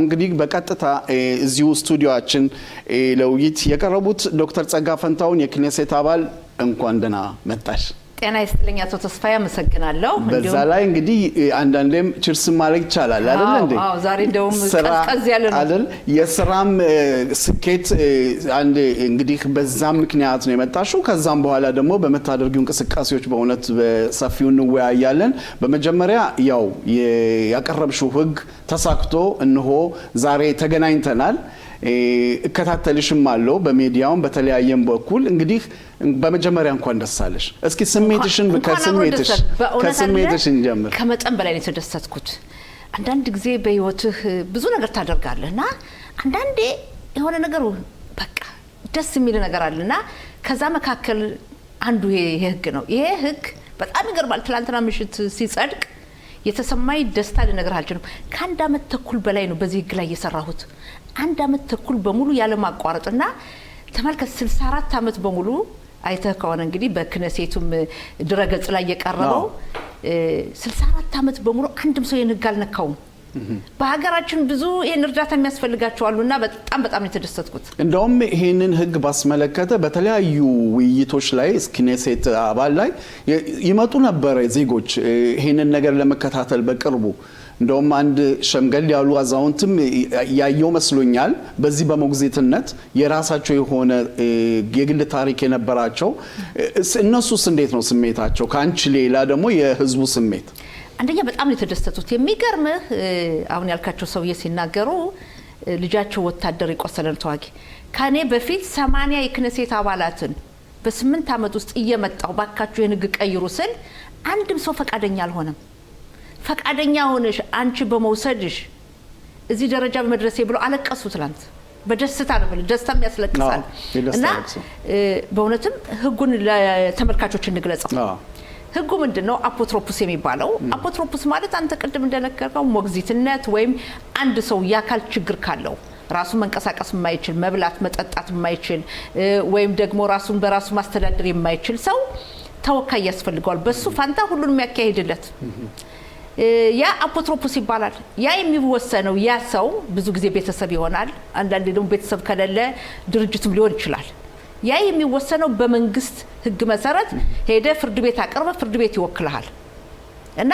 እንግዲህ በቀጥታ እዚሁ ስቱዲዮአችን ለውይይት የቀረቡት ዶክተር ጸጋ ፈንታውን የክኔሴት አባል እንኳን ደህና መጣሽ። ጤና ይስጥልኝ አቶ ተስፋዬ አመሰግናለሁ። በዛ ላይ እንግዲህ አንዳንዴም ችርስ ማለት ይቻላል አይደል እንዴ? አዎ ዛሬ እንደውም ቀዝቀዝ ያለ ነው አይደል? የስራም ስኬት አንድ እንግዲህ በዛም ምክንያት ነው የመጣሽው። ከዛም በኋላ ደግሞ በመታደርጊው እንቅስቃሴዎች በእውነት በሰፊው እንወያያለን። በመጀመሪያ ያው ያቀረብሽው ህግ ተሳክቶ እንሆ ዛሬ ተገናኝተናል። እከታተልሽም አለው በሚዲያውም በተለያየም በኩል እንግዲህ በመጀመሪያ እንኳን ደስ አለሽ። እስኪ ስሜትሽን ከስሜትሽ እንጀምር። ከመጠን በላይ ነው የተደሰትኩት። አንዳንድ ጊዜ በህይወትህ ብዙ ነገር ታደርጋለህና አንዳንዴ የሆነ ነገር በቃ ደስ የሚል ነገር አለና ከዛ መካከል አንዱ ይሄ ህግ ነው። ይሄ ህግ በጣም ይገርማል። ትላንትና ምሽት ሲጸድቅ የተሰማኝ ደስታ ልነግርህ አልችልም። ከአንድ አመት ተኩል በላይ ነው በዚህ ህግ ላይ የሰራሁት። አንድ አመት ተኩል በሙሉ ያለ ማቋረጥና ተመልከት 64 አመት በሙሉ አይተህ ከሆነ እንግዲህ በክኔሴቱም ድረገጽ ላይ የቀረበው 64 አመት በሙሉ አንድም ሰው የህግ አልነካውም። በሀገራችን ብዙ ይሄን እርዳታ የሚያስፈልጋቸው አሉና በጣም የተደሰትኩት። እንደውም ይሄንን ህግ ባስመለከተ በተለያዩ ውይይቶች ላይ ክኔሴት አባል ላይ ይመጡ ነበር ዜጎች ይሄንን ነገር ለመከታተል በቅርቡ። እንደውም አንድ ሸምገል ያሉ አዛውንትም ያየው መስሎኛል በዚህ በሞግዚትነት የራሳቸው የሆነ የግል ታሪክ የነበራቸው። እነሱስ እንዴት ነው ስሜታቸው? ካንቺ ሌላ ደግሞ የህዝቡ ስሜት? አንደኛ በጣም የተደሰቱት የሚገርምህ አሁን ያልካቸው ሰውዬ ሲናገሩ ልጃቸው ወታደር የቆሰለን ተዋጊ ከኔ በፊት 80 የክኔሴት አባላትን በ8 አመት ውስጥ እየመጣው ባካችሁ የህግ ቀይሩ ስል አንድም ሰው ፈቃደኛ አልሆነም። ፈቃደኛ ሆነሽ አንቺ በመውሰድሽ እዚህ ደረጃ በመድረሴ ብሎ አለቀሱ። ትላንት በደስታ ነው ማለት ደስታም ያስለቅሳል። እና በእውነትም ህጉን ለተመልካቾች እንግለጸው። ህጉ ምንድነው? አፖትሮፖስ የሚባለው አፖትሮፖስ ማለት አንተ ቅድም እንደነገርከው ሞግዚትነት ወይም አንድ ሰው ያካል ችግር ካለው ራሱ መንቀሳቀስ የማይችል መብላት መጠጣት የማይችል ወይም ደግሞ ራሱን በራሱ ማስተዳደር የማይችል ሰው ተወካይ ያስፈልገዋል። በሱ ፋንታ ሁሉንም የሚያካሂድለት ያ አፖትሮፖስ ይባላል። ያ የሚወሰነው ያ ሰው ብዙ ጊዜ ቤተሰብ ይሆናል። አንዳንዴ ደግሞ ቤተሰብ ከሌለ ድርጅትም ሊሆን ይችላል። ያ የሚወሰነው በመንግስት ህግ መሰረት ሄደ ፍርድ ቤት አቀርበ ፍርድ ቤት ይወክልሃል። እና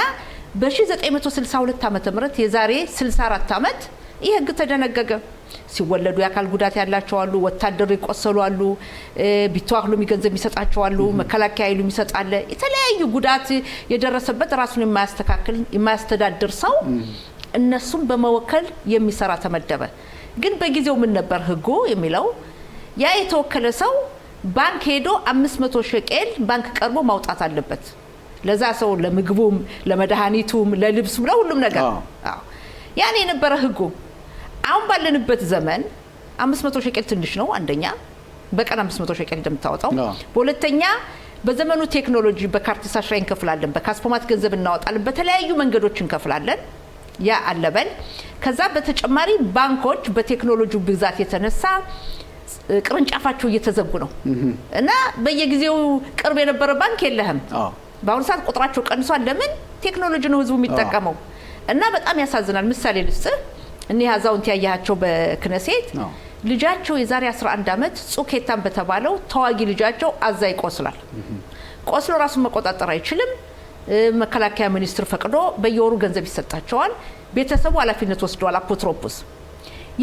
በ1962 ዓመተ ምህረት የዛሬ 64 ዓመት ይሄ ህግ ተደነገገ። ሲወለዱ ያካል ጉዳት ያላቸው አሉ፣ ወታደር ይቆሰሉ አሉ፣ ቢተዋህሉ የሚገንዘብ የሚሰጣቸው አሉ፣ መከላከያ ኃይሉ የሚሰጣለ የተለያዩ ጉዳት የደረሰበት ራሱን የማያስተዳድር ሰው እነሱን በመወከል የሚሰራ ተመደበ። ግን በጊዜው ምን ነበር ህጉ የሚለው? ያ የተወከለ ሰው ባንክ ሄዶ 500 ሸቄል ባንክ ቀርቦ ማውጣት አለበት። ለዛ ሰው ለምግቡም፣ ለመድኃኒቱም፣ ለልብሱም ለሁሉም ነገር። ያን የነበረ ህጉ። አሁን ባለንበት ዘመን 500 ሸቄል ትንሽ ነው። አንደኛ በቀን 500 ሸቄል እንደምታወጣው፣ በሁለተኛ በዘመኑ ቴክኖሎጂ በካርድ ሳሽራ እንከፍላለን፣ በካስፖማት ገንዘብ እናወጣለን፣ በተለያዩ መንገዶች እንከፍላለን። ያ አለበል። ከዛ በተጨማሪ ባንኮች በቴክኖሎጂው ብዛት የተነሳ ቅርንጫፋቸው እየተዘጉ ነው እና በየጊዜው ቅርብ የነበረ ባንክ የለህም። በአሁኑ ሰዓት ቁጥራቸው ቀንሷል። ለምን? ቴክኖሎጂ ነው ህዝቡ የሚጠቀመው። እና በጣም ያሳዝናል። ምሳሌ ልስጥ። እኒህ አዛውንት ያያቸው በክኔሴት ልጃቸው የዛሬ 11 አመት ጹኬታን በተባለው ተዋጊ ልጃቸው አዛ ይቆስላል። ቆስሎ ራሱን መቆጣጠር አይችልም። መከላከያ ሚኒስትር ፈቅዶ በየወሩ ገንዘብ ይሰጣቸዋል። ቤተሰቡ ኃላፊነት ወስደዋል። አፖትሮፖስ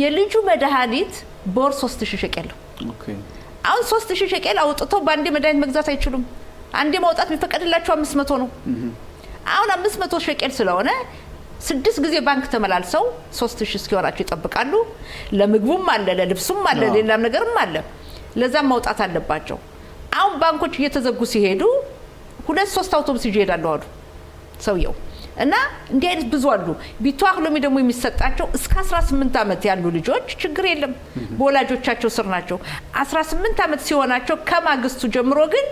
የልጁ መድኃኒት በወር 3000 ሸቄል ነው። አሁን 3000 ሸቄል አውጥተው በአንዴ መድኃኒት መግዛት አይችሉም። አንዴ ማውጣት የሚፈቀድላቸው 500 ነው። አሁን 500 ሸቄል ስለሆነ 6 ጊዜ ባንክ ተመላልሰው 3000 እስኪሆናቸው ይጠብቃሉ። ለምግቡም አለ፣ ለልብሱም አለ፣ ሌላም ነገርም አለ። ለዛም ማውጣት አለባቸው። አሁን ባንኮች እየተዘጉ ሲሄዱ 2-3 አውቶቡስ ይሄዳሉ አሉ ሰውየው። እና እንዲህ አይነት ብዙ አሉ። ቢተዋህሉ ደግሞ የሚሰጣቸው እስከ 18 አመት ያሉ ልጆች ችግር የለም፣ በወላጆቻቸው ስር ናቸው። 18 አመት ሲሆናቸው ከማግስቱ ጀምሮ ግን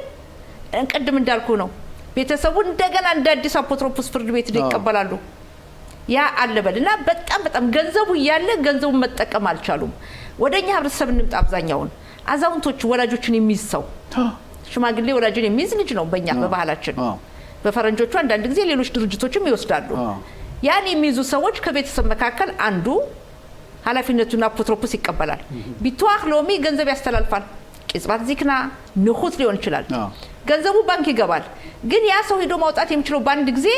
ቅድም እንዳልኩ ነው ቤተሰቡ እንደገና እንደ አዲስ አፖትሮፖስ ፍርድ ቤት ይቀበላሉ። ያ አለበልና በጣም ገንዘቡ እያለ ገንዘቡን መጠቀም አልቻሉም። ወደኛ ህብረተሰብ እንምጣ። አብዛኛውን አዛውንቶች ወላጆችን የሚይዝ ሰው ሽማግሌ ወላጆችን የሚይዝ ልጅ ነው በእኛ በባህላችን። በፈረንጆቹ አንዳንድ ጊዜ ሌሎች ድርጅቶችም ይወስዳሉ። ያን የሚይዙ ሰዎች ከቤተሰብ መካከል አንዱ ኃላፊነቱን አፖትሮፖስ ይቀበላል ቢቷህ ሎሚ ገንዘብ ያስተላልፋል ቅጽባት ዚክና ንኹት ሊሆን ይችላል ገንዘቡ ባንክ ይገባል ግን ያ ሰው ሄዶ ማውጣት የሚችለው ባንድ ጊዜ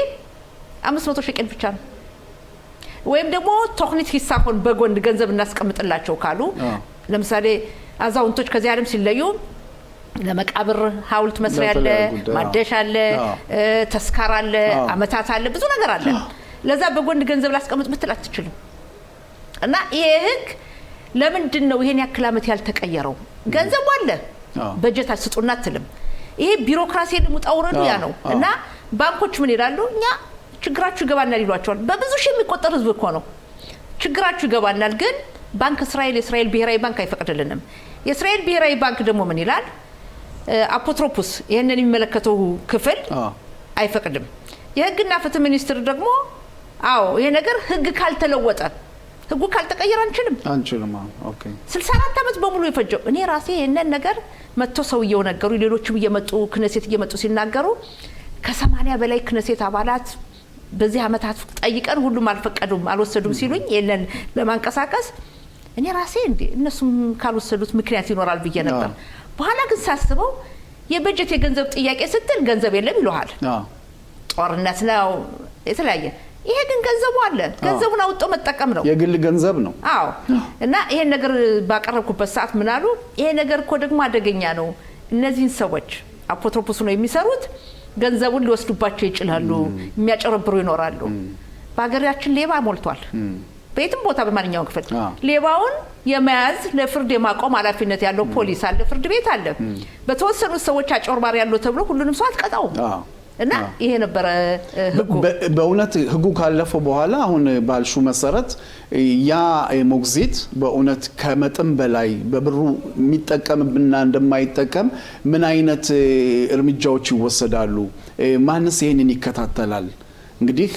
500 ሸቀል ብቻ ነው ወይም ደግሞ ቴክኒክ ሂሳቡን በጎን ገንዘብ እናስቀምጥላቸው ካሉ ለምሳሌ አዛውንቶች ከዚህ ዓለም ሲለዩ ለመቃብር ሐውልት መስሪያ አለ ማደሻ አለ ተስካር አለ አመታት አለ ብዙ ነገር አለ ለዛ በጎን ገንዘብ ላስቀምጥ ምትል አትችልም እና ይሄ ህግ ለምንድን ነው ይሄን ያክል አመት ያልተቀየረው ገንዘብ አለ በጀት አስጡና አትልም ይሄ ቢሮክራሲ ለሙጣውረዱ ያ ነው እና ባንኮች ምን ይላሉ እኛ ችግራችሁ ይገባናል ይሏቸዋል በብዙ ሺህ የሚቆጠር ህዝብ እኮ ነው ችግራችሁ ይገባናል ግን ባንክ እስራኤል ብሔራዊ ባንክ አይፈቅድልንም የእስራኤል ብሔራዊ ባንክ ደግሞ ምን ይላል አፖትሮፖስ ይሄንን የሚመለከተው ክፍል አይፈቅድም የህግና ፍትህ ሚኒስትር ደግሞ አዎ ይሄ ነገር ህግ ካልተለወጠ ህጉ ካልተቀየረ አንችልም ኦኬ 64 አመት በሙሉ ይፈጀው እኔ ራሴ ይሄንን ነገር መጥቶ ሰውየው ነገሩ ሌሎችም እየመጡ ክነሴት እየመጡ ሲናገሩ ከ80 በላይ ክነሴት አባላት በዚህ አመታት ጠይቀን ሁሉም አልፈቀዱም አልወሰዱም ሲሉኝ የለን ለማንቀሳቀስ እኔ ራሴ እንዴ እነሱም ካልወሰዱት ምክንያት ይኖራል ብዬ ነበር በኋላ ግን ሳስበው የበጀት የገንዘብ ጥያቄ ስትል ገንዘብ የለም ይሏል ጦርነት ነው የተለያየ ይሄ ግን ገንዘቡ አለ ገንዘቡን አውጥቶ መጠቀም ነው የግል ገንዘብ ነው አዎ እና ይሄ ነገር ባቀረብኩበት ሰዓት ምን አሉ ይሄ ነገር እኮ ደግሞ አደገኛ ነው እነዚህን ሰዎች አፖትሮፖስ ነው የሚሰሩት ገንዘቡን ሊወስዱባቸው ይችላሉ የሚያጨረብሩ ይኖራሉ በአገራችን ሌባ ሞልቷል በየትም ቦታ በማንኛውም ክፍል ሌባውን የመያዝ ለፍርድ የማቆም ኃላፊነት ያለው ፖሊስ አለ ፍርድ ቤት አለ በተወሰኑ ሰዎች አጨርባሪ ያለው ተብሎ ሁሉንም ሰው አትቀጣው እና ይሄ ነበር ህጉ በእውነት ህጉ ካለፈው በኋላ አሁን ባልሹ መሰረት ያ ሞግዚት በእውነት ከመጠን በላይ በብሩ የሚጠቀምብና እንደማይጠቀም ምን አይነት እርምጃዎች ይወሰዳሉ ማንስ ይሄንን ይከታተላል እንግዲህ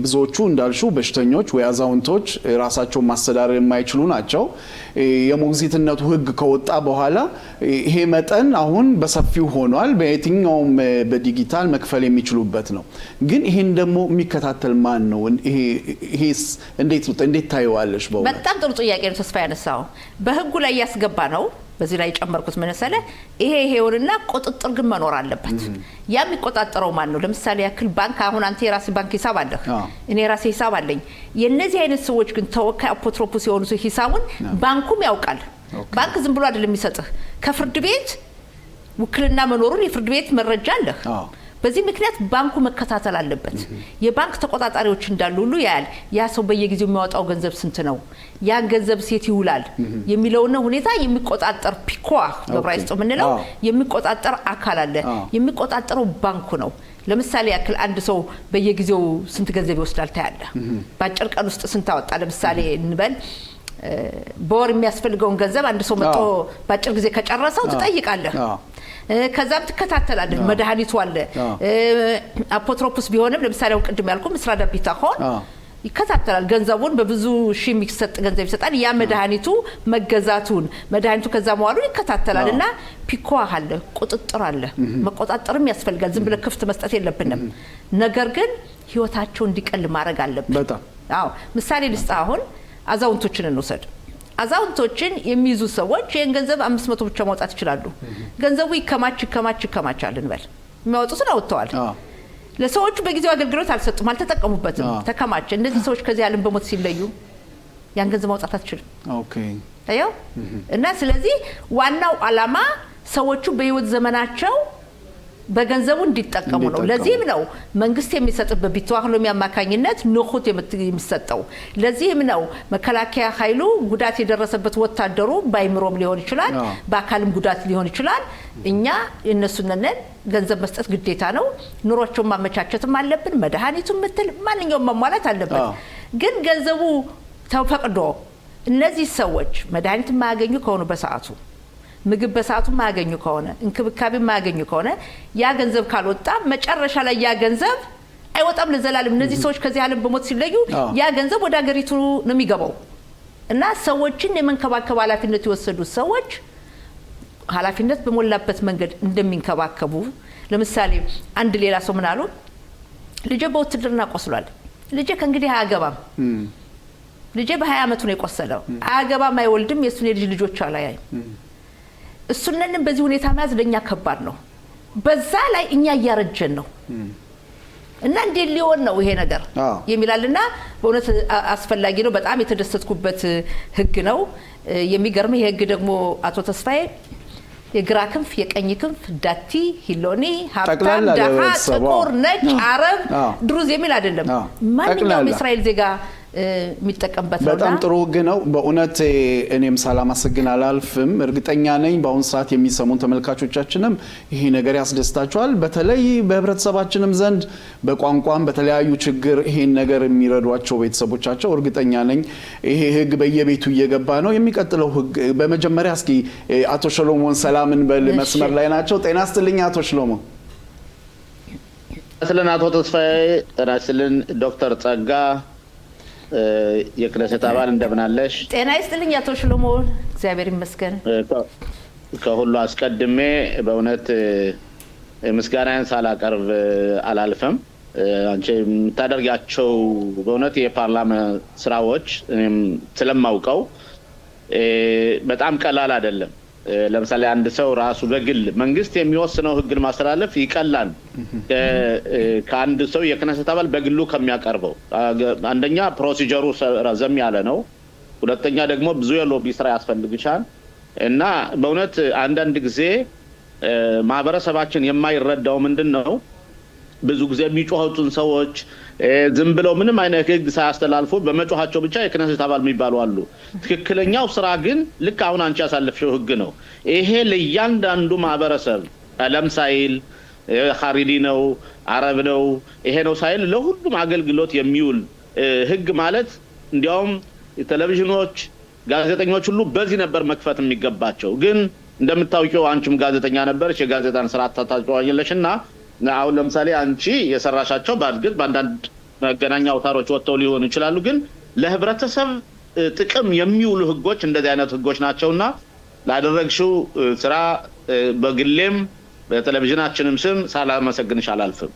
ብዙዎቹ እንዳልሹ በሽተኞች ወይ አዛውንቶች ራሳቸው ማስተዳደር የማይችሉ ናቸው የሞግዚትነቱ ህግ ከወጣ በኋላ ይሄ መጠን አሁን በሰፊው ሆኗል በየትኛውም በዲጂታል መክፈል የሚችሉበት ነው ግን ይሄን ደግሞ የሚከታተል ማን ነው ይሄስ እንዴት ታዩዋለሽ በጣም ጥሩ ጥያቄ ነው ተስፋ ያነሳው በህጉ ላይ ያስገባ ነው በዚህ ላይ ጨመርኩት መነሰለ ይሄውንና ቁጥጥር ግን መኖር አለበት ያ የሚቆጣጠረው ማን ነው ለምሳሌ ያክል ባንክ አሁን አንተ የራስ ባንክ ሂሳብ አለህ እኔ ራሴ ሂሳብ አለኝ የነዚህ አይነት ሰዎች ግን ተወካይ አፖትሮፖስ የሆኑ ሂሳቡን ባንኩም ያውቃል ባንክ ዝም ብሎ አይደለም የሚሰጥህ ከፍርድ ቤት ውክልና መኖሩን የፍርድ ቤት መረጃ አለህ በዚህ ምክንያት ባንኩ መከታተል አለበት የባንክ ተቆጣጣሪዎች እንዳሉ ሁሉ ያ ሰው በየጊዜው የሚያወጣው ገንዘብ ስንት ነው ያ ገንዘብ ሴት ይውላል የሚለው ነው ሁኔታ የሚቆጣጠር ፒኳ በብራይስጥ ምንለው የሚቆጣጠር አካል አለ የሚቆጣጠረው ባንኩ ነው ለምሳሌ ያክል አንድ ሰው በየጊዜው ስንት ገንዘብ ይወስዳል ታያለ ባጭር ቀን ውስጥ ስንት አወጣ ለምሳሌ እንበል በወር የሚያስፈልገውን ገንዘብ አንድ ሰው መጥቶ ባጭር ጊዜ ከጨረሰው ትጠይቃለህ ከዛም ትከታተላለህ መድኃኒቱ አለ አፖትሮፖስ ቢሆንም ለምሳሌ ቅድም ያልኩ ምስራዳ ቢታሆን ይከታተላል ገንዘቡን በብዙ ሺህ የሚሰጥ ገንዘብ ይሰጣል ያ መድኃኒቱ መገዛቱን መድኃኒቱ ከዛ መዋሉን ይከታተላልና ፒኮ አለ ቁጥጥር አለ መቆጣጠርም ያስፈልጋል ዝም ብለ ክፍት መስጠት የለብንም ነገር ግን ህይወታቸው እንዲቀል ማድረግ አለበት በጣም አዎ ምሳሌ ልስጥ አሁን አዛውንቶችን እንወሰድ አዛውንቶችን የሚይዙ ሰዎች ይሄን ገንዘብ 500 ብቻ ማውጣት ይችላሉ ገንዘቡ ይከማቻል እንበል የሚያወጡት ነው አውጥተዋል ለሰዎች በጊዜው አገልግሎት አልሰጡም አልተጠቀሙበትም ተከማቸ እነዚህ ሰዎች ከዚህ ዓለም በሞት ሲለዩ ያን ገንዘብ ማውጣት አትችልም ኦኬ አየው እና ስለዚህ ዋናው አላማ ሰዎቹ በህይወት ዘመናቸው በገንዘቡ እንዲጠቀሙ ነው ለዚህም ነው መንግስት የሚሰጥበት ቢተዋህሎ የሚያማካኝነት ንኹት የሚሰጠው ለዚህም ነው መከላከያ ኃይሉ ጉዳት የደረሰበት ወታደሩ ባይምሮም ሊሆን ይችላል በአካልም ጉዳት ሊሆን ይችላል እኛ እነሱነን ገንዘብ መስጠት ግዴታ ነው ኑሮቸውን ማመቻቸትም አለብን መድኃኒቱን ምትል ማንኛውም ማሟላት አለበት ግን ገንዘቡ ተፈቅዶ እነዚህ ሰዎች መድኃኒት ማያገኙ ከሆኑ በሰዓቱ ምግብ በሰዓቱ ማያገኙ ከሆነ እንክብካቤ ማያገኙ ከሆነ ያ ገንዘብ ካልወጣ መጨረሻ ላይ ያ ገንዘብ አይወጣም ለዘላለም እነዚህ ሰዎች ከዚህ ዓለም በሞት ሲለዩ ያ ገንዘብ ወደ ሀገሪቱ ነው የሚገባው እና ሰዎችን የመንከባከብ ኃላፊነት የወሰዱ ሰዎች ኃላፊነት በሞላበት መንገድ እንደሚንከባከቡ ለምሳሌ አንድ ሌላ ሰው ምን አሉ ልጄ በውትድርና ቆስሏል ልጄ ከእንግዲህ አያገባም ልጄ በ20 ዓመቱ ነው የቆሰለው አያገባም አይወልድም የሱን ልጆች አላያይ እሱነንም በዚህ ሁኔታ ማዝ ለኛ ከባድ ነው በዛ ላይ እኛ ያረጀን ነው እና እንዴ ሊሆን ነው ይሄ ነገር የሚላልና በእውነት አስፈላጊ ነው በጣም የተደሰትኩበት ህግ ነው የሚገርም ይሄ ህግ ደግሞ አቶ ተስፋዬ የግራ ክንፍ የቀኝ ክንፍ ዳቲ ሂሎኒ ሀብታም ደሃ ጥቁር ነጭ አረብ ድሩዝ የሚል አይደለም ማንኛውም እስራኤል ዜጋ የሚጠቀምበት ነው በጣም ጥሩ ህግ ነው በእውነት እኔም ሳላመሰግን አላልፍም እርግጠኛ ነኝ በአሁን ሰዓት የሚሰሙን ተመልካቾቻችንም ይሄ ነገር ያስደስታቸዋል በተለይ በህብረተሰባችንም ዘንድ በቋንቋም በተለያዩ ችግር ይሄን ነገር የሚረዷቸው ቤተሰቦቻቸው እርግጠኛ ነኝ ይሄ ህግ በየቤቱ እየገባ ነው የሚቀጥለው ህግ በመጀመሪያ እስኪ አቶ ሸሎሞን ሰላምን በመስመር ላይ ናቸው ጤና ይስጥልኝ አቶ ሸሎሞን ስለና አቶ ተስፋዬ ጤና ይስጥልን ዶክተር ጸጋ የክነሰት አባል እንደምናለሽ ጤና ይስጥልኝ አቶ ሽሎሞን እግዚአብሔር ይመስገን ከሁሉ አስቀድሜ በእውነት ምስጋናን ሳላቀርብ አላልፈም አንቺ የምታደርጋቸው በእውነት የፓርላማ ስራዎች እኔም ስለማውቀው በጣም ቀላል አይደለም ለምሳሌ አንድ ሰው ራሱ በግል መንግስት የሚወስነው ህግን ማስተላለፍ ይቀላል ከአንድ ሰው የክነሰት አባል በግሉ ከሚያቀርበው አንደኛ ፕሮሲጀሩ ረዘም ያለ ነው ሁለተኛ ደግሞ ብዙ የሎቢ ስራ ያስፈልግሻል እና በእውነት አንዳንድ ጊዜ ማህበረሰባችን የማይረዳው ምንድነው ብዙ ጊዜ የሚጮሁትን ሰዎች ዝም ብለው ምንም አይነት ህግ ሳያስተላልፉ በመጮሃቸው ብቻ የክነሰት አባል የሚባሉ አሉ ትክክለኛው ስራ ግን ልክ አሁን አንቺ ያሳለፍሽው ህግ ነው ይሄ ለእያንዳንዱ ማህበረሰብ ቀለም ሳይል ኻሪዲ ነው አረብ ነው ይሄ ነው ሳይል ለሁሉም አገልግሎት የሚውል ህግ ማለት እንዲያውም ቴሌቪዥኖች ጋዜጠኞች ሁሉ በዚህ ነበር መክፈት የሚገባቸው ግን እንደምታውቂው አንቺም ጋዜጠኛ ነበርሽ የጋዜጣን ስራ ታጣጣዋለሽና አሁን ለምሳሌ አንቺ የሰራሻቸው ባድግል ባንዳንድ መገናኛ አውታሮች ወጥተው ሊሆኑ ይችላሉ ግን ለህብረተሰብ ጥቅም የሚውሉ ህጎች እንደዚህ አይነት ህጎች ናቸውና ላደረግሽው ስራ በግሌም በቴሌቪዥናችንም ስም ሳላመሰግንሽ አላልፍም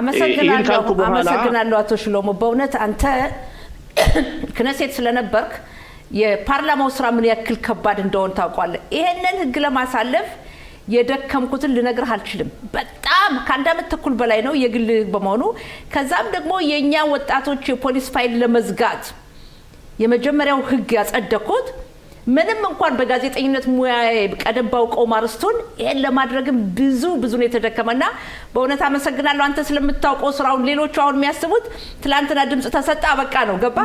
አመሰግናለሁ አቶ ሽሎሞ በእውነት አንተ ክነሴት ስለነበርክ የፓርላማው ስራ ምን ያክል ከባድ እንደሆነ ታውቃለህ ይሄንን ህግ ለማሳለፍ የደከምኩትን ልነግርህ አልችልም በጣም ከአንድ አመት ተኩል በላይ ነው የግል በመሆኑ ከዛም ደግሞ የኛ ወጣቶች የፖሊስ ፋይል ለመዝጋት የመጀመሪያው ህግ ያጸደቁት ምንም እንኳን በጋዜጠኝነት ሙያ ቀደባው ቆማርስቱን ይሄን ለማድረግም ብዙ ነው የተደከመና በእውነት አመሰግናለሁ አንተ ስለምታውቀው ስራውን ሌሎቹ አሁን የሚያስቡት ትላንትና ድምጽ ተሰጣ በቃ ነው ገባ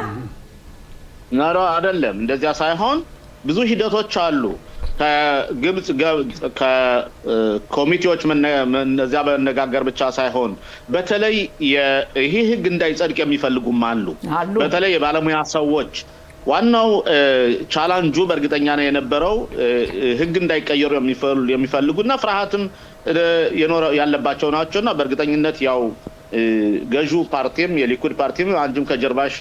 ነው አይደለም እንደዚያ ሳይሆን ብዙ ሂደቶች አሉ ከግብጽ ከኮሚቴዎች እነዚያ በነጋገር ብቻ ሳይሆን በተለይ ይሄ ህግ እንዳይጸድቅ የሚፈልጉም አሉ በተለይ የባለሙያ ሰዎች ዋናው ቻሌንጁ በእርግጠኛ ነው የነበረው ህግ እንዳይቀየሩ የሚፈልጉና ፍርሃትም ያለባቸው ናቸውና በእርግጠኝነት ያው ገዡ ፓርቲም የሊኩድ ፓርቲም አንጅም ከጀርባሽ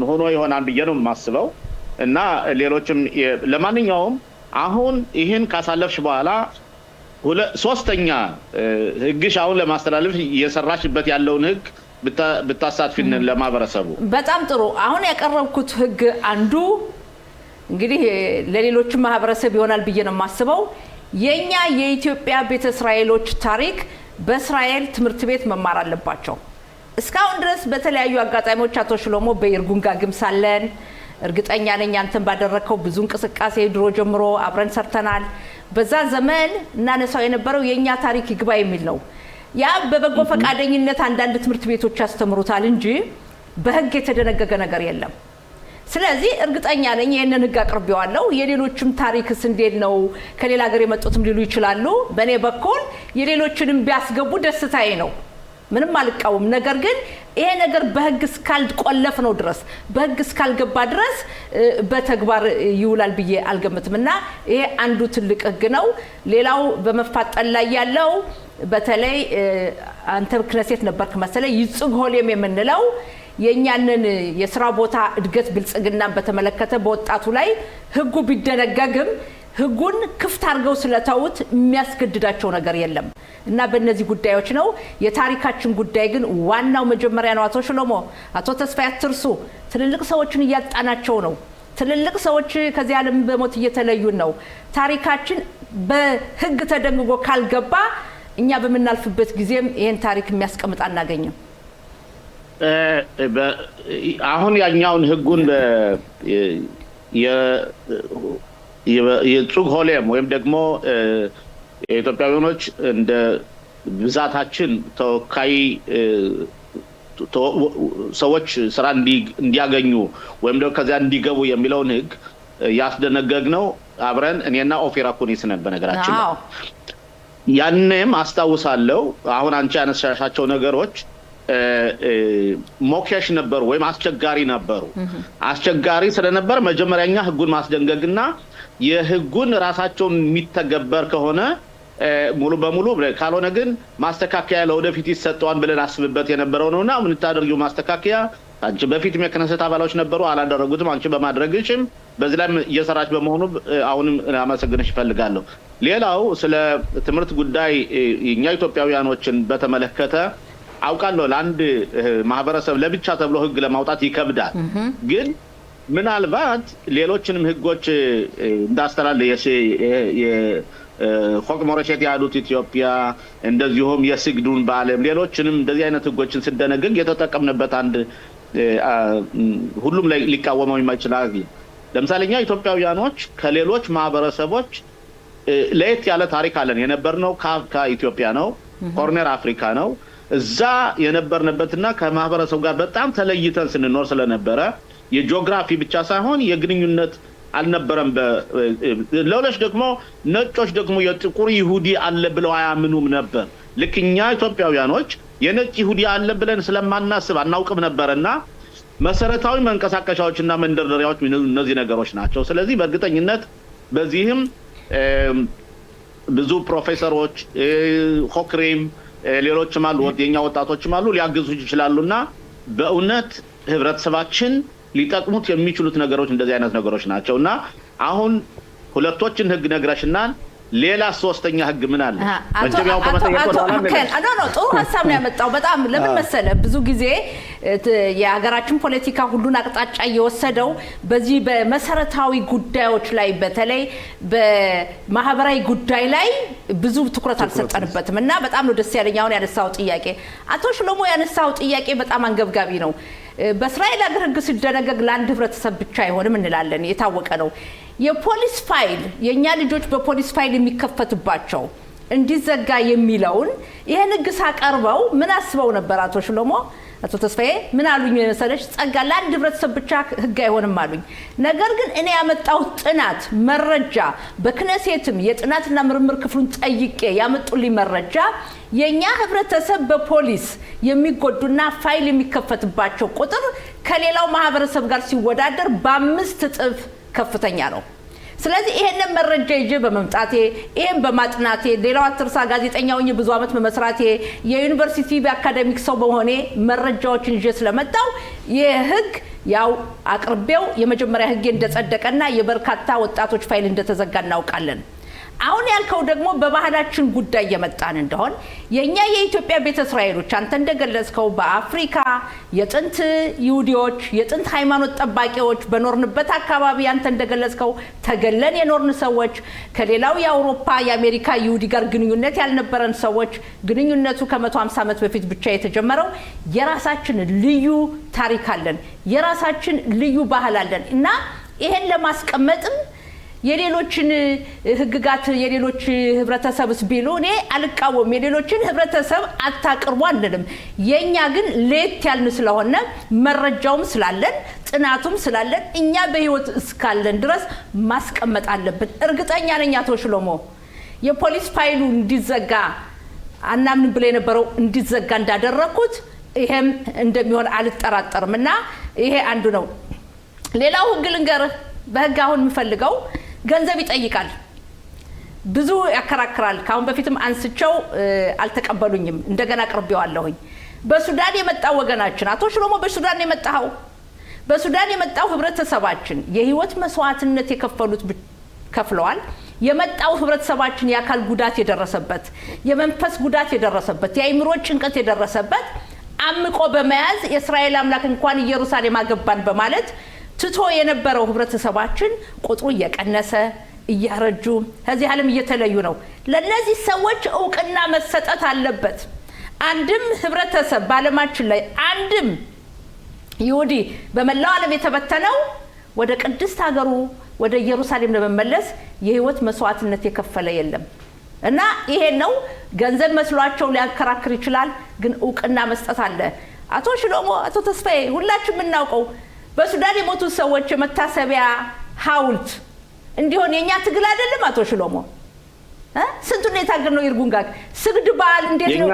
ሆኖ ይሆናል ብዬ ነው የማስበው እና ሌሎችም ለማንኛውም አሁን ይሄን ካሳለፍሽ በኋላ ሶስተኛ ህግሽ አሁን ለማስተላለፍ እየሰራሽበት ያለውን ህግ ብታሳትፊን ለማህበረሰቡ በጣም ጥሩ አሁን ያቀረብኩት ህግ አንዱ እንግዲህ ለሌሎች ማህበረሰብ ይሆናል ብዬ ነው የማስበው የኛ የኢትዮጵያ ቤተ እስራኤሎች ታሪክ በእስራኤል ትምህርት ቤት መማር አለባቸው እስካሁን ድረስ በተለያዩ አጋጣሚዎች አቶ ሽሎሞ በይርጉን ጋግም ሳለን እርግጠኛ ነኝ አንተን ባደረከው ብዙ እንቅስቃሴ ድሮ ጀምሮ አብረን ሰርተናል በዛ ዘመን እናነሳው የነበረው የኛ ታሪክ ይግባ የሚል ነው ያ በበጎ ፈቃደኝነት አንዳንድ ትምህርት ቤቶች ያስተምሩታል እንጂ በህግ የተደነገገ ነገር የለም ስለዚህ እርግጠኛ ነኝ ይሄንን ህግ አቅርቤዋለሁ የሌሎችም ታሪክስ እንዴት ነው ከሌላ ሀገር የመጡትም ሊሉ ይችላሉ በኔ በኩል የሌሎችንም ቢያስገቡ ደስታዬ ነው ምንም አልቃወም ነገር ግን ይሄ ነገር በህግ እስካልቆለፍ ነው ድረስ በህግ እስካልገባ ድረስ በተግባር ይውላል ብዬ አልገምትምና ይሄ አንዱ ትልቅ ህግ ነው ሌላው በመፋጠን ላይ ያለው በተለይ አንተ ክነሴት ነበርክ መሰለኝ ይጽግ ሆሌም የምንለው የኛንን የሥራ ቦታ እድገት ብልጽግናን በተመለከተ በወጣቱ ላይ ህጉ ቢደነገግም ህጉን ክፍት አድርገው ስለተውት የሚያስገድዳቸው ነገር የለም እና በእነዚህ ጉዳዮች ነው የታሪካችን ጉዳይ ግን ዋናው መጀመሪያ ነው። አቶ ሽሎሞ አቶ ተስፋዬ አትርሱ ትልልቅ ሰዎችን እያጣናቸው ነው። ትልልቅ ሰዎች ከዚህ ዓለም በሞት እየተለዩን ነው። ታሪካችን በህግ ተደንግጎ ካልገባ እኛ በመናልፍበት ጊዜም ይሄን ታሪክ የሚያስቀምጥ አናገኝም። አሁን ያኛውን ህጉን የጽግ ሆሌም ወይም ደግሞ የኢትዮጵያውያኖች እንደ ብዛታችን ተወካይ ሰዎች ስራ እንዲያገኙ ወይም ደግሞ ከዛ እንዲገቡ የሚለውን ህግ ያስደነገግነው አብረን እኔና ኦፌራ ኩኒስ ነን። በነገራችን ያንንም አስታውሳለሁ። አሁን አንቺ ያነሳሻቸው ነገሮች ሞኬሽ ነበሩ ወይም አስቸጋሪ ነበሩ። አስቸጋሪ ስለነበር መጀመሪያኛ ህጉን ማስደንገግና የህጉን ራሳቸውን የሚተገበር ከሆነ ሙሉ በሙሉ ካልሆነ ግን ማስተካከያ ለወደፊት ይሰጠዋል ብለን አስብበት የነበረው ነውና ምን ታደርጊው ማስተካከያ አንቺ በፊት የክነሰት አባላዎች ነበሩ አላደረጉትም። አንቺ በማድረግሽም በዚህ ላይ እየሰራች በመሆኑ አሁንም አመሰግንሽ እፈልጋለሁ። ሌላው ስለ ትምህርት ጉዳይ እኛ ኢትዮጵያውያኖችን በተመለከተ አውቃለሁ ለአንድ ማህበረሰብ ለብቻ ተብሎ ህግ ለማውጣት ይከብዳል። ግን ምናልባት ሌሎችንም ህጎች እንዳስተላለ ሆቅ ሞረሸት ያሉት ኢትዮጵያ እንደዚሁም የስግዱን በዓለም ሌሎችንም እንደዚህ አይነት ህጎችን ሲደነግግ የተጠቀምንበት አንድ ሁሉም ላይ ሊቃወመው የማይችላል። ለምሳሌ እኛ ኢትዮጵያውያኖች ከሌሎች ማህበረሰቦች ለየት ያለ ታሪክ አለን። የነበርነው ከኢትዮጵያ ነው፣ ኮርነር አፍሪካ ነው። እዛ የነበርንበትና ከማህበረሰቡ ጋር በጣም ተለይተን ስንኖር ስለነበረ የጂኦግራፊ ብቻ ሳይሆን የግንኙነት አልነበረም። ለውለሽ ደግሞ ነጮች ደግሞ የጥቁር ይሁዲ አለ ብለው አያምኑም ነበር። ልክኛ ኢትዮጵያውያኖች የነጭ ይሁዲ አለ ብለን ስለማናስብ አናውቅም ነበርና መሰረታዊ መንቀሳቀሻዎችና መንደርደሪያዎች እነዚህ ነገሮች ናቸው። ስለዚህ በእርግጠኝነት በዚህም ብዙ ፕሮፌሰሮች ሆክሬም ሌሎችም አሉ የኛ ወጣቶችም አሉ ሊያግዙ ይችላሉና በእውነት ህብረተሰባችን ሊጠቅሙት የሚችሉት ነገሮች እንደዚህ አይነት ነገሮች ናቸውና አሁን ሁለቶችን ህግ ነግረሽናል። ሌላ ሶስተኛ ህግ ምን አለ? መጀመሪያው ጥሩ ሀሳብ ነው ያመጣው። በጣም ለምን መሰለ ብዙ ጊዜ የሀገራችን ፖለቲካ ሁሉን አቅጣጫ እየወሰደው በዚህ በመሰረታዊ ጉዳዮች ላይ በተለይ በማህበራዊ ጉዳይ ላይ ብዙ ትኩረት አልሰጠንበትም እና በጣም ነው ደስ ያለኝ አሁን ያነሳው ጥያቄ። አቶ ሽሎሞ ያነሳው ጥያቄ በጣም አንገብጋቢ ነው። በእስራኤል ሀገር ህግ ሲደነገግ ለአንድ ህብረተሰብ ብቻ አይሆንም እንላለን፣ የታወቀ ነው። የፖሊስ ፋይል የኛ ልጆች በፖሊስ ፋይል የሚከፈትባቸው እንዲዘጋ የሚለውን ይሄን ህግ ሳቀርበው ምን አስበው ነበር አቶ ሽሎሞ? አቶ ተስፋዬ ምን አሉኝ መሰለሽ? ጸጋ ለአንድ ህብረተሰብ ብቻ ህግ አይሆንም አሉኝ። ነገር ግን እኔ ያመጣው ጥናት መረጃ በክነሴትም የጥናትና ምርምር ክፍሉን ጠይቄ ያመጡልኝ መረጃ የኛ ህብረተሰብ በፖሊስ የሚጎዱና ፋይል የሚከፈትባቸው ቁጥር ከሌላው ማህበረሰብ ጋር ሲወዳደር በ5 እጥፍ ከፍተኛ ነው። ስለዚህ ይሄንን መረጃ ይዤ በመምጣቴ ይሄን በማጥናቴ ሌላው አትርሳ ጋዜጠኛውኝ ብዙ አመት በመስራቴ የዩኒቨርሲቲ በአካዳሚክ ሰው በሆነ መረጃዎችን ይዤ ስለመጣው የህግ ያው አቅርቤው የመጀመሪያ ህግ እንደጸደቀና የበርካታ ወጣቶች ፋይል እንደተዘጋ እናውቃለን። አሁን ያልከው ደግሞ በባህላችን ጉዳይ የመጣን እንደሆን የኛ የኢትዮጵያ ቤተ እስራኤሎች አንተ እንደገለጽከው በአፍሪካ የጥንት ይሁዲዎች የጥንት ሃይማኖት ጠባቂዎች በኖርንበት አካባቢ አንተ እንደገለጽከው ተገለን የኖርን ሰዎች ከሌላው የአውሮፓ የአሜሪካ ይሁዲ ጋር ግንኙነት ያልነበረን ሰዎች ግንኙነቱ ከ150 ዓመት በፊት ብቻ የተጀመረው የራሳችን ልዩ ታሪክ አለን፣ የራሳችን ልዩ ባህል አለን እና ይሄን ለማስቀመጥም የሌሎችን ህግጋት የሌሎች ህብረተሰብስ ቢሉ እኔ አልቃወም፣ የሌሎችን ህብረተሰብ አታቅርቡ አንልም። የኛ ግን ሌት ያልን ስለሆነ መረጃውም ስላለን ጥናቱም ስላለን እኛ በህይወት እስካለን ድረስ ማስቀመጥ አለብን። እርግጠኛ ነኝ አቶ ሽሎሞ የፖሊስ ፋይሉ እንዲዘጋ አናምን ብለ የነበረው እንዲዘጋ እንዳደረኩት ይሄም እንደሚሆን አልጠራጠርምና ይሄ አንዱ ነው። ሌላው ህግ ልንገርህ፣ በህግ አሁን የምፈልገው ገንዘብ ይጠይቃል፣ ብዙ ያከራክራል። ካሁን በፊትም አንስቸው አልተቀበሉኝም፣ እንደገና አቅርቤዋለሁኝ። በሱዳን የመጣው ወገናችን አቶ ሽሎሞ በሱዳን የመጣው ህብረተሰባችን የህይወት መስዋዕትነት የከፈሉት ከፍለዋል። የመጣው ህብረተሰባችን የአካል ጉዳት የደረሰበት የመንፈስ ጉዳት የደረሰበት የአይምሮ ጭንቀት የደረሰበት አምቆ በመያዝ የእስራኤል አምላክ እንኳን ኢየሩሳሌም አገባን በማለት ትቶ የነበረው ህብረተሰባችን ቁጥሩ እየቀነሰ እያረጁ ከዚህ ዓለም እየተለዩ ነው። ለነዚህ ሰዎች ዕውቅና መሰጠት አለበት። አንድም ህብረተሰብ ባለማችን ላይ አንድም ይሁዲ በመላው ዓለም የተበተነው ወደ ቅድስት ሀገሩ ወደ ኢየሩሳሌም ለመመለስ የህይወት መስዋዕትነት የከፈለ የለም እና ይሄ ነው ገንዘብ መስሏቸው ሊያከራክር ይችላል፣ ግን ዕውቅና መስጠት አለ። አቶ ሽሎሞ አቶ ተስፋዬ ሁላችንም እናውቀው በሱዳን የሞቱ ሰዎች የመታሰቢያ ሐውልት እንዲሆን የኛ ትግል አይደለም አቶ ሽሎሞ? ስንቱን የታገል ነው ይርጉን ጋር ስግድ በዓል እንዴት ነው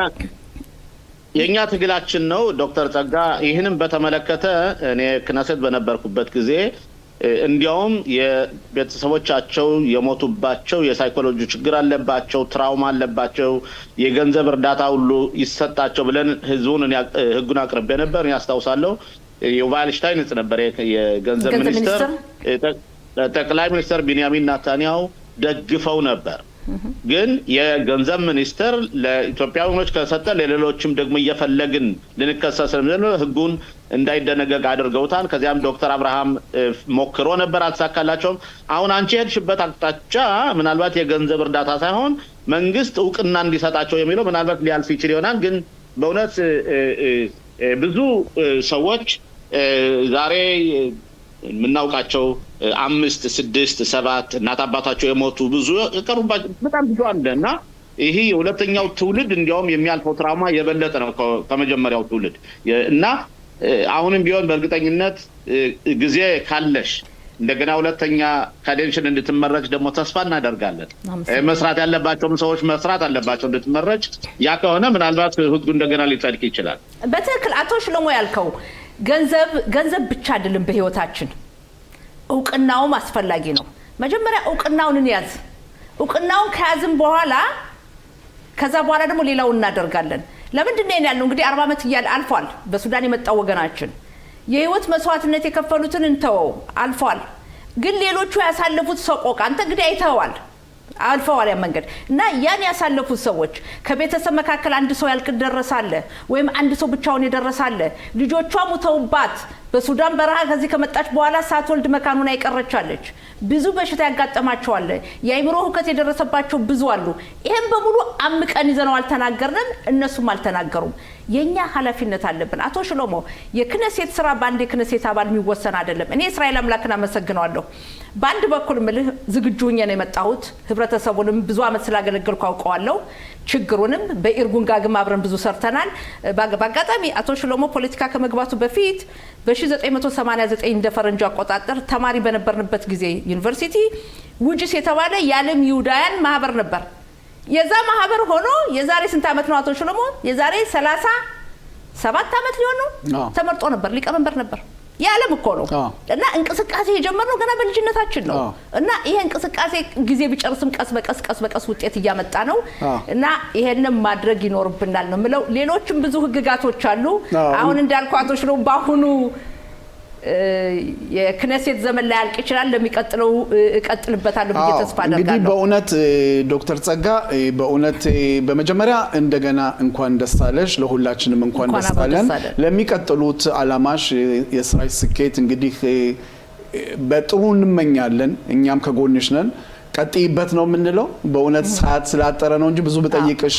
የኛ ትግላችን ነው። ዶክተር ጸጋ ይህንን በተመለከተ እኔ ክነሰት በነበርኩበት ጊዜ እንዲያውም የቤተሰቦቻቸው የሞቱባቸው የሳይኮሎጂ ችግር አለባቸው፣ ትራውማ አለባቸው፣ የገንዘብ እርዳታ ሁሉ ይሰጣቸው ብለን ህጉን አቅርቤ ነበር። ያስታውሳለሁ ዩቫል ሽታይንስ ነበር የገንዘብ ሚኒስትር፣ ጠቅላይ ሚኒስትር ቢንያሚን ኔታንያሁ ደግፈው ነበር። ግን የገንዘብ ሚኒስትር ለኢትዮጵያውያኖች ከሰጠ ለሌሎችም ደግሞ እየፈለግን ልንከሰስ ነው ህጉን እንዳይደነገግ አድርገውታል። ከዚያም ዶክተር አብርሃም ሞክሮ ነበር፣ አልተሳካላቸውም። አሁን አንቺ ሄድሽበት አቅጣጫ ምናልባት የገንዘብ እርዳታ ሳይሆን መንግስት ዕውቅና እንዲሰጣቸው የሚለው ምናልባት ሊያልፍ ይችል ይሆናል። ግን በእውነት ብዙ ሰዎች ዛሬ የምናውቃቸው 5፣ 6፣ 7 እናት አባታቸው የሞቱ ብዙ የቀሩባቸው በጣም ብዙ አለ እና ይሄ የሁለተኛው ትውልድ እንዲያውም የሚያልፈው ትራውማ የበለጠ ነው ከመጀመሪያው ትውልድ እና አሁንም ቢሆን በእርግጠኝነት ጊዜ ካለሽ እንደገና ሁለተኛ ካዴንሽን እንድትመረጭ ደግሞ ተስፋ እናደርጋለን። መስራት ያለባቸውም ሰዎች መስራት አለባቸው እንድትመረጭ። ያ ከሆነ ምናልባት ህጉ እንደገና ሊጸድቅ ይችላል። በትክክል አቶ ሽሎሞ ያልከው ገንዘብ ብቻ አይደለም በህይወታችን፣ ዕውቅናውም አስፈላጊ ነው። መጀመሪያ ዕውቅናውን እንያዝ። ዕውቅናውን ከያዝን በኋላ ከዛ በኋላ ደግሞ ሌላውን እናደርጋለን። ለምንድን ነው ያለው? እንግዲህ 40 ዓመት እያለ አልፏል። በሱዳን የመጣው ወገናችን የህይወት መስዋዕትነት የከፈሉትን እንተወው አልፏል። ግን ሌሎቹ ያሳለፉት ሰቆቃ አንተ እንግዲህ አይተዋል፣ አልፈዋል ያ መንገድ እና ያን ያሳለፉት ሰዎች ከቤተሰብ መካከል አንድ ሰው ያልቅ ደረሳለ ወይም አንድ ሰው ብቻውን ይደረሳለ። ልጆቿ ሙተውባት በሱዳን በረሃ ከዚህ ከመጣች በኋላ ሳትወልድ መካኑን አይቀረቻለች። ብዙ በሽታ ያጋጠማቸዋል። የአይምሮ ሁከት የደረሰባቸው ብዙ አሉ። ይሄን በሙሉ አምቀን ይዘነው አልተናገርንም፣ እነሱም አልተናገሩም። የኛ ኃላፊነት አለብን። አቶ ሽሎሞ የክነሴት ስራ በአንድ የክነሴት አባል የሚወሰን አይደለም። እኔ እስራኤል አምላክን አመሰግናለሁ። በአንድ በኩል ምልህ ዝግጁ ሆኜ ነው የመጣሁት። ህብረተሰቡንም ብዙ አመት ስላገለገልኩ አውቀዋለሁ። ችግሩንም በኢርጉን ጋግም አብረን ብዙ ሰርተናል። በአጋጣሚ አቶ ሽሎሞ ፖለቲካ ከመግባቱ በፊት በ1989 እንደ ፈረንጆ አቆጣጠር ተማሪ በነበርንበት ጊዜ ዩኒቨርሲቲ ውጅስ የተባለ የዓለም ይሁዳውያን ማህበር ነበር። የዛ ማህበር ሆኖ የዛሬ ስንት አመት ነው አቶ ሽሎሞ? የዛሬ 37 አመት ሊሆን ነው ተመርጦ ነበር፣ ሊቀመንበር ነበር። የዓለም እኮ ነው እና እንቅስቃሴ የጀመርነው ገና በልጅነታችን ነው እና ይሄ እንቅስቃሴ ጊዜ ቢጨርስም ቀስ በቀስ ውጤት እያመጣ ነው እና ይሄንን ማድረግ ይኖርብናል ነው የምለው። ሌሎችም ብዙ ህግጋቶች አሉ። አሁን እንዳልኩ አቶ ሽሎሞ ባሁኑ የክነሴት ዘመን ላይ ያልቅ ይችላል። ለሚቀጥለው እቀጥልበታለሁ ብዬ ተስፋ አደርጋለሁ። እንግዲህ በእውነት ዶክተር ጸጋ በእውነት በመጀመሪያ እንደገና እንኳን ደስ አለሽ፣ ለሁላችንም እንኳን ደስ አለን። ለሚቀጥሉት አላማሽ የስራሽ ስኬት እንግዲህ በጥሩ እንመኛለን። እኛም ከጎንሽ ነን። ቀጥይበት ነው የምንለው። በእውነት ሰዓት ስላጠረ ነው እንጂ ብዙ በጠይቅሽ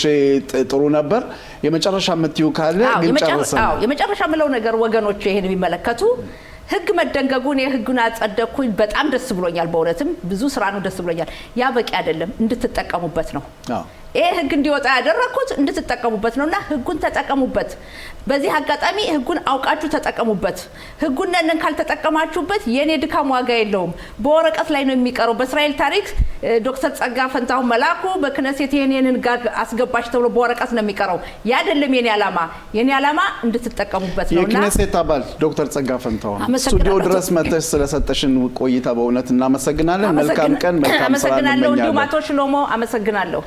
ጥሩ ነበር። የመጨረሻ የምትይው ካለ ግን ጨርሰናል። የመጨረሻ የምለው ነገር ወገኖች ይሄን የሚመለከቱ ህግ መደንገጉን የህጉን አጸደቅኩኝ በጣም ደስ ብሎኛል። በእውነትም ብዙ ስራ ነው፣ ደስ ብሎኛል። ያ በቂ አይደለም፣ እንድትጠቀሙበት ነው። ይሄ ህግ እንዲወጣ ያደረኩት እንድትጠቀሙበት ነውና ህጉን ተጠቀሙበት። በዚህ አጋጣሚ ህጉን አውቃችሁ ተጠቀሙበት። ህጉን ነን ካልተጠቀማችሁበት የኔ ድካም ዋጋ የለውም፣ በወረቀት ላይ ነው የሚቀረው። በእስራኤል ታሪክ ዶክተር ጸጋ ፈንታሁን መላኩ በክነሴት ይሄንን ጋር አስገባች ተብሎ በወረቀት ነው የሚቀረው። ያ አይደለም የኔ ዓላማ። የኔ ዓላማ እንድትጠቀሙበት ነውና የክነሴት አባል ዶክተር ጸጋ ፈንታሁን ስቱዲዮ ድረስ መጥተሽ ስለሰጠሽን ቆይታ በእውነት እናመሰግናለን። መልካም ቀን፣ መልካም ስራ። አመሰግናለሁ። እንዲሁም አቶ ሽሎሞ አመሰግናለሁ።